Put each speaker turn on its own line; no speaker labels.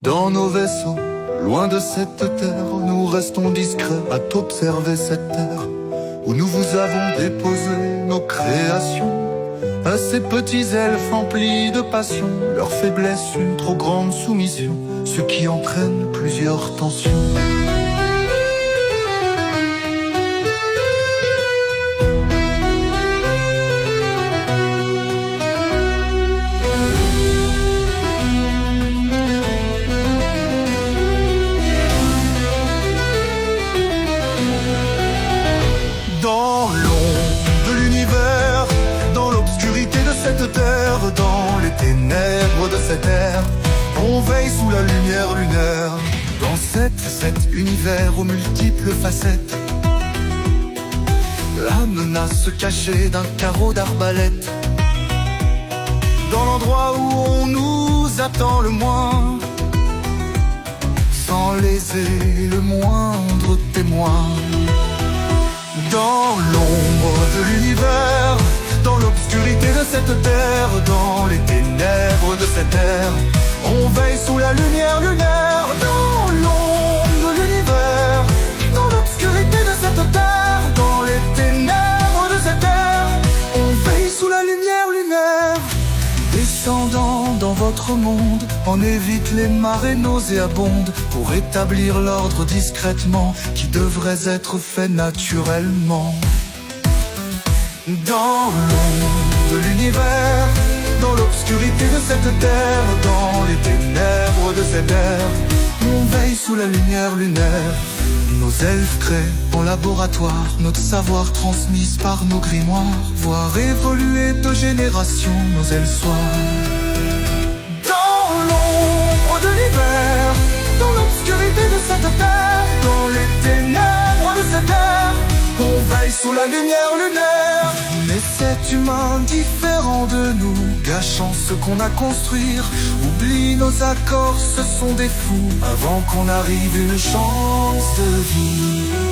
Dans nos vaisseaux, loin de cette terre, nous restons discrets à t'observer cette terre où nous vous avons déposé nos créations. À ces petits elfes emplis de passion, leur faiblesse une trop grande soumission, ce qui entraîne plusieurs tensions. Dans l'ombre de l'univers, dans l'obscurité de cette terre, dans les ténèbres de cette ère, on veille sous la lumière lunaire. Dans cet univers aux multiples facettes, la menace cachée d'un carreau d'arbalète. Dans l'endroit où on nous attend le moins, sans léser le moindre témoin. Dans l'ombre de l'univers, dans l'obscurité de cette terre, dans les ténèbres de cette ère, on veille sous la lumière lunaire. Dans l'ombre de l'univers, dans l'obscurité de cette terre, dans les ténèbres de cette ère, on veille sous la lumière lunaire. Descendant dans votre monde, on évite les marées nauséabondes pour établir l'ordre discrètement qui devrait être fait naturellement. Dans l'ombre de l'univers, dans l'obscurité de cette terre, dans les ténèbres de cette ère, on veille sous la lumière lunaire. Nos elfes créent en laboratoire notre savoir transmis par nos grimoires, voir évoluer de génération nos ailes soirs. Dans l'ombre de l'hiver, dans l'obscurité de cette terre, dans les ténèbres de cette ère, on veille sous la lumière lunaire. Mais cet humain différent de nous, gâchant ce qu'on a construire, oublie nos accords, ce sont des fous, avant qu'on arrive une chance de vie.